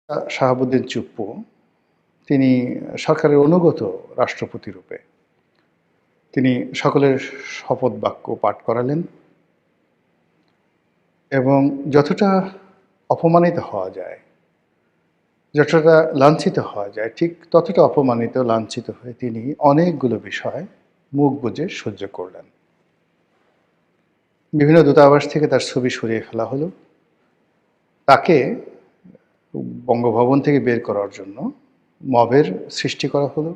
শাহাবুদ্দিন চুপ্পু তিনি সরকারের অনুগত রাষ্ট্রপতি রূপে তিনি সকলের শপথ বাক্য পাঠ করালেন এবং যতটা অপমানিত হওয়া যায়, যতটা লাঞ্ছিত হওয়া যায়, ঠিক ততটা অপমানিত, লাঞ্ছিত হয়ে তিনি অনেকগুলো বিষয় মুখ বুজে সহ্য করলেন। বিভিন্ন দূতাবাস থেকে তার ছবি সরিয়ে ফেলা হলো। তাকে বঙ্গভবন থেকে বের করার জন্য মবের সৃষ্টি করা হলো।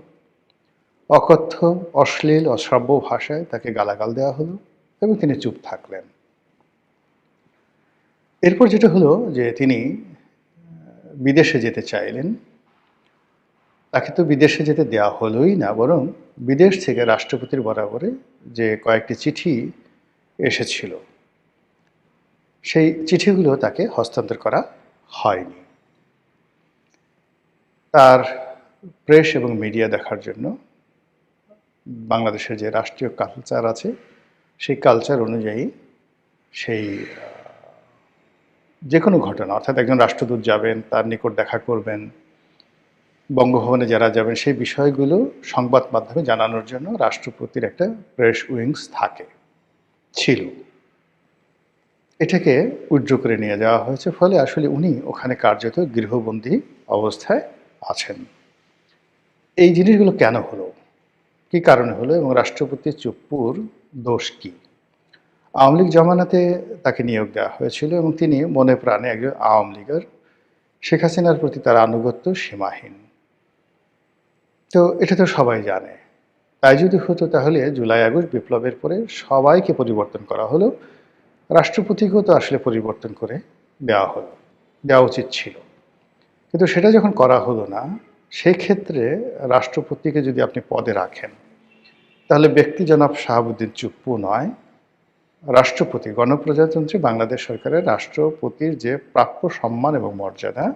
অকথ্য, অশ্লীল, অশ্রাব্য ভাষায় তাকে গালাগাল দেওয়া হলো এবং তিনি চুপ থাকলেন। এরপর যেটা হলো যে তিনি বিদেশে যেতে চাইলেন। তাকে তো বিদেশে যেতে দেওয়া হলোই না, বরং বিদেশ থেকে রাষ্ট্রপতির বরাবরে যে কয়েকটি চিঠি এসেছিল, সেই চিঠিগুলো তাকে হস্তান্তর করা হয়নি। তার প্রেস এবং মিডিয়া দেখার জন্য বাংলাদেশের যে রাষ্ট্রীয় কালচার আছে, সেই কালচার অনুযায়ী সেই যে কোনো ঘটনা, অর্থাৎ একজন রাষ্ট্রদূত যাবেন, তার নিকট দেখা করবেন, বঙ্গভবনে যারা যাবেন, সেই বিষয়গুলো সংবাদ মাধ্যমে জানানোর জন্য রাষ্ট্রপতির একটা প্রেস উইংস ছিল। এটাকে উইথড্র করে নিয়ে যাওয়া হয়েছে, ফলে আসলে উনি ওখানে কার্যত গৃহবন্দী অবস্থায় আছেন। এই জিনিসগুলো কেন হলো, কি কারণে হলো এবং রাষ্ট্রপতি চুপ্পুর দোষ কি? আওয়ামী লীগ জমানাতে তাকে নিয়োগ দেওয়া হয়েছিল এবং তিনি মনে প্রাণে একজন আওয়ামী লীগের। শেখ হাসিনার প্রতি তার আনুগত্য সীমাহীন। তো এটা তো সবাই জানে। তাই যদি হতো তাহলে জুলাই আগস্ট বিপ্লবের পরে সবাইকে পরিবর্তন করা হলো, রাষ্ট্রপতিকেও তো আসলে পরিবর্তন করে দেওয়া উচিত ছিল। কিন্তু সেটা যখন করা হলো না, সেই ক্ষেত্রে রাষ্ট্রপতিকে যদি আপনি পদে রাখেন, তাহলে ব্যক্তি জনাব শাহাবুদ্দিন চুপ্পু নয়, রাষ্ট্রপতি, গণপ্রজাতন্ত্রী বাংলাদেশ সরকারের রাষ্ট্রপতির যে প্রাপ্য সম্মান এবং মর্যাদা,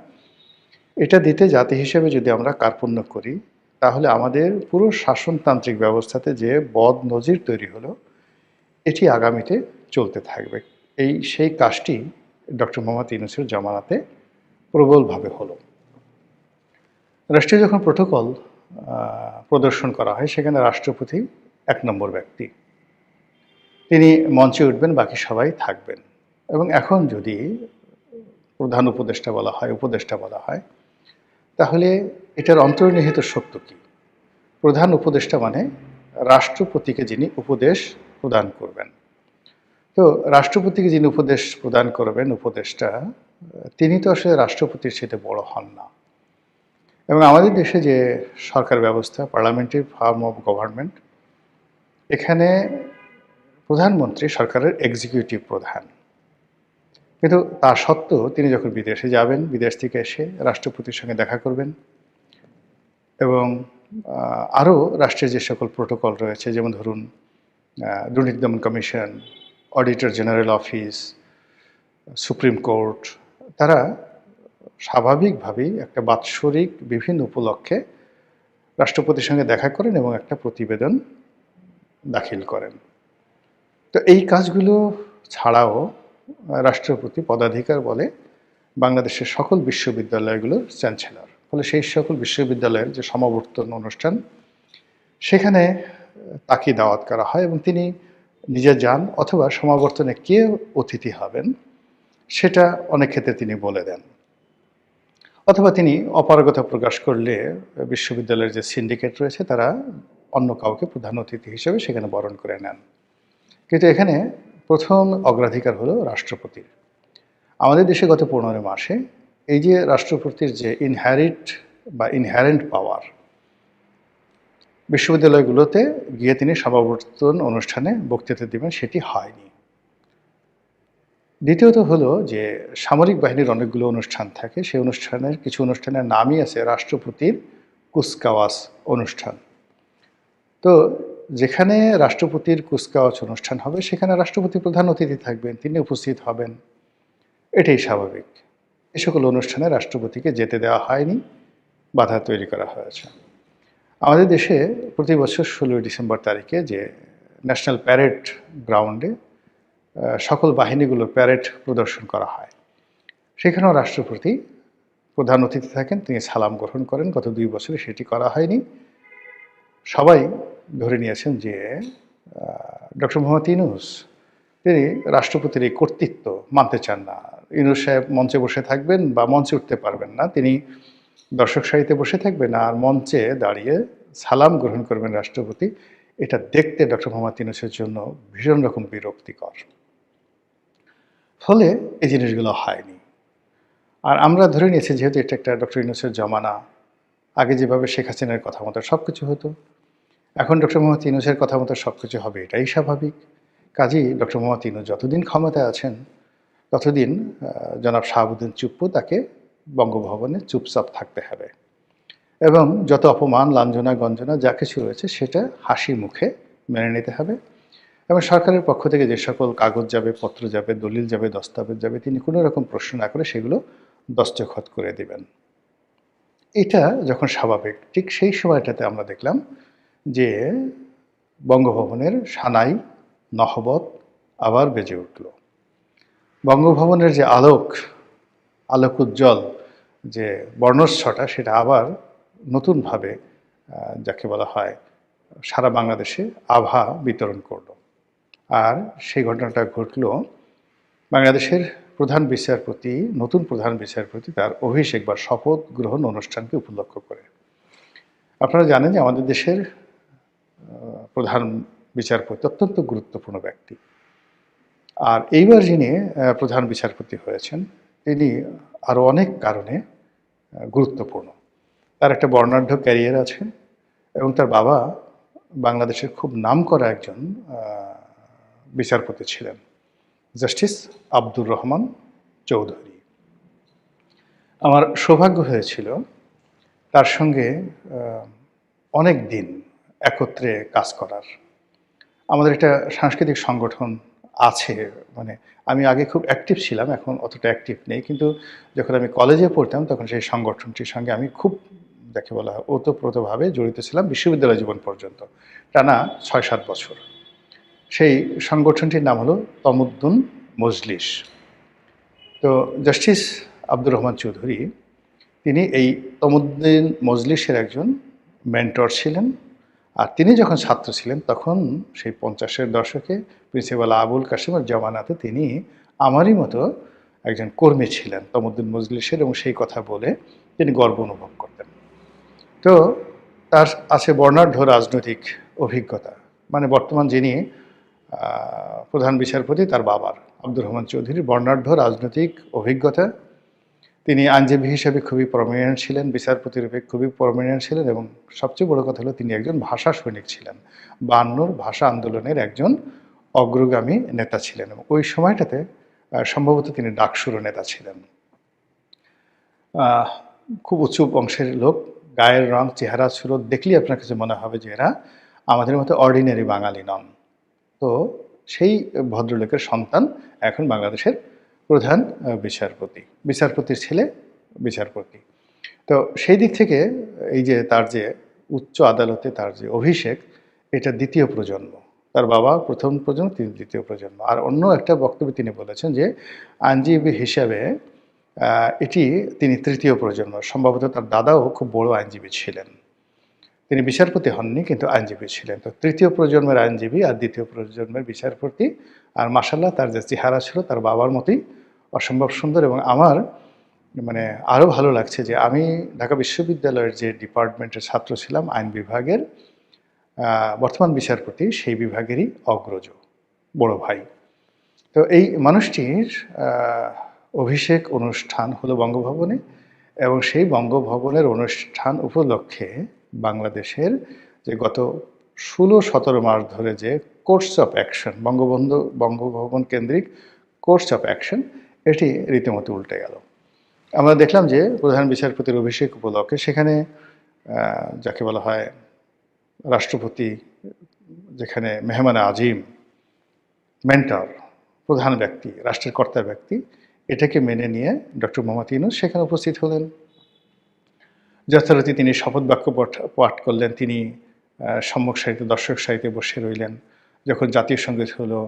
এটা দিতে জাতি হিসেবে যদি আমরা কার্পণ্য করি, তাহলে আমাদের পুরো শাসনতান্ত্রিক ব্যবস্থাতে যে বদ নজির তৈরি হলো, এটি আগামীতে চলতে থাকবে। সেই কাজটি ডক্টর মোহাম্মদ ইউনূসের জমানাতে প্রবলভাবে হলো। রাষ্ট্রীয় যখন প্রোটোকল প্রদর্শন করা হয়, সেখানে রাষ্ট্রপতি ১ নম্বর ব্যক্তি। তিনি মঞ্চে উঠবেন, বাকি সবাই থাকবেন। এবং এখন যদি প্রধান উপদেষ্টা বলা হয়, তাহলে এটার অন্তর্নিহিত সত্য কী? প্রধান উপদেষ্টা মানে রাষ্ট্রপতিকে যিনি উপদেশ প্রদান করবেন। তো রাষ্ট্রপতিকে যিনি উপদেশ প্রদান করবেন, উপদেষ্টা, তিনি তো আসলে রাষ্ট্রপতির সাথে বড় হন না। এবং আমাদের দেশে যে সরকার ব্যবস্থা, পার্লামেন্টারি ফর্ম অফ গভর্নমেন্ট, এখানে প্রধানমন্ত্রী সরকারের এক্সিকিউটিভ প্রধান। কিন্তু তা সত্ত্বেও তিনি যখন বিদেশে যাবেন, বিদেশ থেকে এসে রাষ্ট্রপতির সঙ্গে দেখা করবেন এবং আরও রাষ্ট্রের যে সকল প্রোটোকল রয়েছে, যেমন ধরুন দুর্নীতি দমন commission, auditor general office, supreme court, তারা স্বাভাবিকভাবেই একটা বাৎসরিক বিভিন্ন উপলক্ষে রাষ্ট্রপতির সঙ্গে দেখা করেন এবং একটা প্রতিবেদন দাখিল করেন। তো এই কাজগুলো ছাড়াও রাষ্ট্রপতি পদাধিকার বলে বাংলাদেশের সকল বিশ্ববিদ্যালয়গুলোর চ্যান্সেলর। ফলে সেই সকল বিশ্ববিদ্যালয়ের যে সমাবর্তন অনুষ্ঠান, সেখানে তাকে দাওয়াত করা হয় এবং তিনি নিজে যান, অথবা সমাবর্তনে কে অতিথি হবেন সেটা অনেক ক্ষেত্রে তিনি বলে দেন, অথবা তিনি অপারগতা প্রকাশ করলে বিশ্ববিদ্যালয়ের যে সিন্ডিকেট রয়েছে তারা অন্য কাউকে প্রধান অতিথি হিসেবে সেখানে বরণ করে নেন। কিন্তু এখানে প্রথম অগ্রাধিকার হলো রাষ্ট্রপতির। আমাদের দেশে গত ১৫ মাসে এই যে রাষ্ট্রপতির যে ইনহ্যারেন্ট পাওয়ার, বিশ্ববিদ্যালয়গুলোতে গিয়ে তিনি সমাবর্তন অনুষ্ঠানে বক্তৃতা দিবেন, সেটি হয়নি। দ্বিতীয়ত হলো যে সামরিক বাহিনীর অনেকগুলো অনুষ্ঠান থাকে, সেই কিছু অনুষ্ঠানের নামই আছে রাষ্ট্রপতির কুচকাওয়াজ অনুষ্ঠান। তো যেখানে রাষ্ট্রপতির কুচকাওয়াজ অনুষ্ঠান হবে, সেখানে রাষ্ট্রপতি প্রধান অতিথি থাকবেন, তিনি উপস্থিত হবেন, এটাই স্বাভাবিক। এ সকল অনুষ্ঠানে রাষ্ট্রপতিকে যেতে দেওয়া হয়নি, বাধা তৈরি করা হয়েছে। আমাদের দেশে প্রতি বছর ১৬ই ডিসেম্বর তারিখে যে ন্যাশনাল প্যারেড গ্রাউন্ডে সকল বাহিনীগুলোর প্যারেড প্রদর্শন করা হয়, সেখানেও রাষ্ট্রপতি প্রধান অতিথি থাকেন, তিনি সালাম গ্রহণ করেন। গত 2 বছরে সেটি করা হয়নি। সবাই ধরে নিয়েছেন যে ডক্টর মোহাম্মদ ইউনূস তিনি রাষ্ট্রপতির এই কর্তৃত্ব মানতে চান না। ইউনূস সাহেব মঞ্চে বসে থাকবেন বা মঞ্চে উঠতে পারবেন না। তিনি দর্শক সারিতে বসে থাকবেন আর মঞ্চে দাঁড়িয়ে সালাম গ্রহণ করবেন রাষ্ট্রপতি। এটা দেখতে ডক্টর মোহাম্মদ ইউনূসের জন্য ভীষণ রকম বিরক্তিকর। ফলে এই জিনিসগুলো হয়নি। আর আমরা ধরে নিয়েছি যেহেতু এটা একটা ডক্টর ইউনূসের জমানা, আগে যেভাবে শেখ হাসিনার কথা মতো সব কিছু হতো, এখন ডক্টর মোহাম্মদ ইউনূসের কথা মতো সব কিছু হবে, এটাই স্বাভাবিক। কাজেই ডক্টর মোহাম্মদ ইউনূস যতদিন ক্ষমতায় আছেন ততদিন জনাব শাহাবুদ্দিন চুপ্পু তাকে বঙ্গভবনে চুপচাপ থাকতে হবে এবং যত অপমান, লাঞ্ছনা, গঞ্জনা যা কিছু রয়েছে সেটা হাসি মুখে মেনে নিতে হবে এবং সরকারের পক্ষ থেকে যে সকল কাগজ যাবে, পত্র যাবে, দলিল যাবে, দস্তাবেজ যাবে, তিনি কোনো রকম প্রশ্ন না করে সেগুলো দস্তখত করে দিবেন। এটা যখন স্বাভাবিক, ঠিক সেই সময়টাতে আমরা দেখলাম যে বঙ্গভবনের সানাই নহবত আবার বেজে উঠল। বঙ্গভবনের যে আলোক উজ্জ্বল যে বর্ণচ্ছটা সেটা আবার নতুনভাবে যাকে বলা হয় সারা বাংলাদেশে আভা বিতরণ করলো। আর সেই ঘটনাটা ঘটল বাংলাদেশের নতুন প্রধান বিচারপতি তার অভিষেক বা শপথ গ্রহণ অনুষ্ঠানকে উপলক্ষ করে। আপনারা জানেন যে আমাদের দেশের প্রধান বিচারপতি অত্যন্ত গুরুত্বপূর্ণ ব্যক্তি। আর এইবার যিনি প্রধান বিচারপতি হয়েছেন তিনি আরও অনেক কারণে গুরুত্বপূর্ণ। তার একটা বর্ণাঢ্য ক্যারিয়ার আছে এবং তার বাবা বাংলাদেশের খুব নামকরা একজন বিচারপতি ছিলেন, জাস্টিস আব্দুর রহমান চৌধুরী। আমার সৌভাগ্য হয়েছিল তার সঙ্গে অনেক দিন একত্রে কাজ করার। আমাদের একটা সাংস্কৃতিক সংগঠন আছে, মানে আমি আগে খুব অ্যাক্টিভ ছিলাম, এখন অতটা অ্যাক্টিভ নেই, কিন্তু যখন আমি কলেজে পড়তাম তখন সেই সংগঠনটির সঙ্গে আমি খুব যাকে বলা হয় ওতপ্রোতভাবে জড়িত ছিলাম বিশ্ববিদ্যালয় জীবন পর্যন্ত, টানা 6-7 বছর। সেই সংগঠনটির নাম হলো তমুদ্দুন মজলিস। তো জাস্টিস আব্দুর রহমান চৌধুরী তিনি এই তমুদ্দুন মজলিসের একজন মেন্টর ছিলেন। আর তিনি যখন ছাত্র ছিলেন তখন সেই 50-এর দশকে প্রিন্সিপাল আবুল কাসেমের জমানাতে তিনি আমারই মতো একজন কর্মী ছিলেন তমুদ্দুন মজলিসের, এবং সেই কথা বলে তিনি গর্ব অনুভব করতেন। তো তার আছে বর্ণাঢ্য রাজনৈতিক অভিজ্ঞতা, মানে বর্তমান যিনি প্রধান বিচারপতি তার বাবার আব্দুর রহমান চৌধুরীর বর্ণাঢ্য রাজনৈতিক অভিজ্ঞতা। তিনি আইনজীবী হিসেবে খুবই প্রমিনেন্ট ছিলেন, বিচারপতি রূপে খুবই প্রমিনেন্ট ছিলেন, এবং সবচেয়ে বড় কথা হলো তিনি একজন ভাষা সৈনিক ছিলেন, 52 ভাষা আন্দোলনের একজন অগ্রগামী নেতা ছিলেন, এবং ওই সময়টাতে সম্ভবত তিনি ডাকসুরও নেতা ছিলেন। খুব উঁচু বংশের লোক, গায়ের রং, চেহারা সুরত দেখলেই আপনার কাছে মনে হবে যে এরা আমাদের মতো অর্ডিনারি বাঙালি নন। তো সেই ভদ্রলোকের সন্তান এখন বাংলাদেশের প্রধান বিচারপতির ছেলে বিচারপতি। তো সেই দিক থেকে এই যে তার যে উচ্চ আদালতে তার যে অভিষেক, এটা দ্বিতীয় প্রজন্ম। তার বাবা প্রথম প্রজন্ম, তিনি দ্বিতীয় প্রজন্ম। আর অন্য একটা বক্তব্যে তিনি বলেছেন যে আইনজীবী হিসাবে এটি তিনি তৃতীয় প্রজন্ম। সম্ভবত তার দাদাও খুব বড় আইনজীবী ছিলেন, তিনি বিচারপতি হননি কিন্তু আইনজীবী ছিলেন। তো তৃতীয় প্রজন্মের আইনজীবী আর দ্বিতীয় প্রজন্মের বিচারপতি। আর মাশাআল্লাহ তার যে চেহারা ছিল তার বাবার মতোই অসম্ভব সুন্দর। এবং আমার মানে আরও ভালো লাগছে যে আমি ঢাকা বিশ্ববিদ্যালয়ের যে ডিপার্টমেন্টের ছাত্র ছিলাম আইন বিভাগের, বর্তমান বিচারপতি সেই বিভাগেরই অগ্রজ বড় ভাই। তো এই মানুষটির অভিষেক অনুষ্ঠান হলো বঙ্গভবনে, এবং সেই বঙ্গভবনের অনুষ্ঠান উপলক্ষে বাংলাদেশের যে গত 16-17 মাস ধরে যে কোর্স অফ অ্যাকশন, বঙ্গভবন কেন্দ্রিক কোর্স অফ অ্যাকশন, এটি রীতিমতো উল্টে গেল। আমরা দেখলাম যে প্রধান বিচারপতির অভিষেক উপলক্ষে সেখানে যাকে বলা হয় রাষ্ট্রপতি, যেখানে মেহমান আজিম, মেন্টর, প্রধান ব্যক্তি, রাষ্ট্রের কর্তা ব্যক্তি, এটাকে মেনে নিয়ে ডক্টর মোহাম্মদ ইউনূস সেখানে উপস্থিত হলেন। যথারীতি তিনি শপথ বাক্য পাঠ করলেন, তিনি সম্মুখ সারিতে দর্শক সারিতে বসে রইলেন। যখন জাতীয় সঙ্গীত হলো,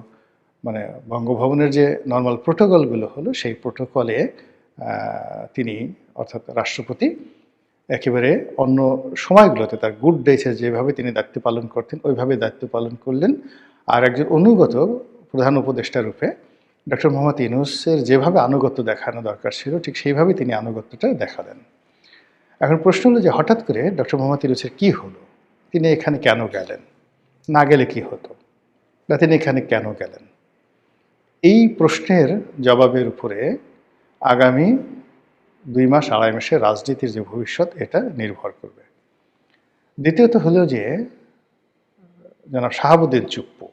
মানে বঙ্গভবনের যে নর্মাল প্রোটোকলগুলো হলো সেই প্রোটোকলে তিনি অর্থাৎ রাষ্ট্রপতি একেবারে অন্য সময়গুলোতে তার গুড ডেজে যেভাবে তিনি দায়িত্ব পালন করতেন ওইভাবে দায়িত্ব পালন করলেন। আর একজন অনুগত প্রধান উপদেষ্টা রূপে ডক্টর মোহাম্মদ ইউনূসের যেভাবে আনুগত্য দেখানো দরকার ছিল ঠিক সেইভাবেই তিনি আনুগত্যটা দেখালেন। এখন প্রশ্ন হলো যে হঠাৎ করে ডক্টর মোহাম্মদ ইউনূসের কী হলো? তিনি এখানে কেন গেলেন? না গেলে কি হতো? বা তিনি এখানে কেন গেলেন? এই প্রশ্নের জবাবের উপরে আগামী ২ মাস ২.৫ মাসের রাজনীতির যে ভবিষ্যৎ এটা নির্ভর করবে। দ্বিতীয়ত হলো যে জনাব শাহাবুদ্দিন চুপ্পু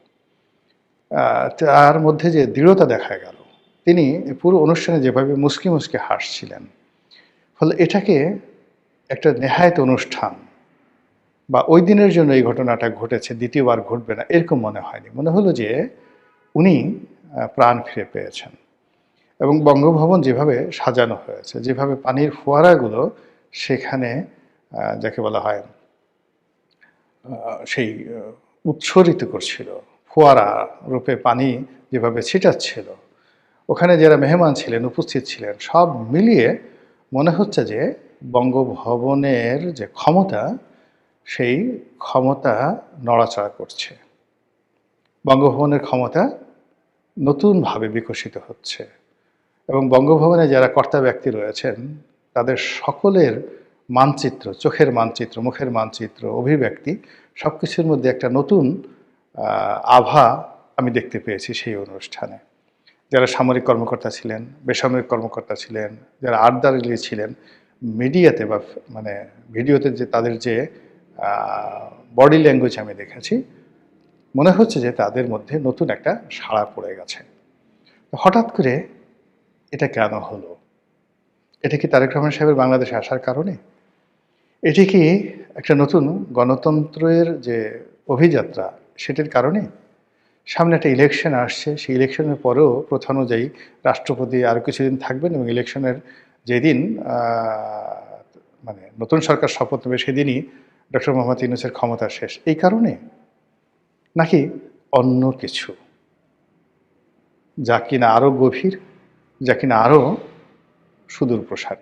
তার মধ্যে যে দৃঢ়তা দেখা গেল, তিনি পুরো অনুষ্ঠানে যেভাবে মুচকি মুচকি হাসছিলেন, ফলে এটাকে একটা নেহায়েত অনুষ্ঠান বা ওই দিনের জন্য এই ঘটনাটা ঘটেছে, দ্বিতীয়বার ঘটবে না এরকম মনে হয়নি। মনে হলো যে উনি প্রাণ ফিরে পেয়েছেন। এবং বঙ্গভবন যেভাবে সাজানো হয়েছে, যেভাবে পানির ফোয়ারাগুলো সেখানে যাকে বলা হয় সেই উৎসরিত করছিল, ফোয়ারা রূপে পানি যেভাবে ছিটাচ্ছিল, ওখানে যারা মেহমান ছিলেন, উপস্থিত ছিলেন, সব মিলিয়ে মনে হচ্ছে যে বঙ্গভবনের যে ক্ষমতা, সেই ক্ষমতা নড়াচড়া করছে। বঙ্গভবনের ক্ষমতা নতুনভাবে বিকশিত হচ্ছে এবং বঙ্গভবনে যারা কর্তা ব্যক্তি রয়েছেন তাদের সকলের মানচিত্র, চোখের মানচিত্র, মুখের মানচিত্র, অভিব্যক্তি সব কিছুর মধ্যে একটা নতুন আভা আমি দেখতে পেয়েছি সেই অনুষ্ঠানে। যারা সামরিক কর্মকর্তা ছিলেন, বেসামরিক কর্মকর্তা ছিলেন, যারা আর্দারলি ছিলেন, মিডিয়াতে বা মানে ভিডিওতে যে তাদের যে বডি ল্যাঙ্গুয়েজ আমি দেখেছি, মনে হচ্ছে যে তাদের মধ্যে নতুন একটা সাড়া পড়ে গেছে। হঠাৎ করে এটা কেন হলো? এটা কি তারেক রহমান সাহেবের বাংলাদেশে আসার কারণে? এটি কি একটা নতুন গণতন্ত্রের যে অভিযাত্রা সেটির কারণে? সামনে একটা ইলেকশন আসছে, সেই ইলেকশনের পরেও প্রথা অনুযায়ী রাষ্ট্রপতি আরও কিছুদিন থাকবেন এবং ইলেকশনের যেদিন মানে নতুন সরকার শপথ নেবে সেদিনই ডক্টর মোহাম্মদ ইউনূসের ক্ষমতা শেষ। এই কারণে? নাকি অন্য কিছু? যা কিনা আরও গভীর, যা কিনা আরও সুদূর প্রসারী।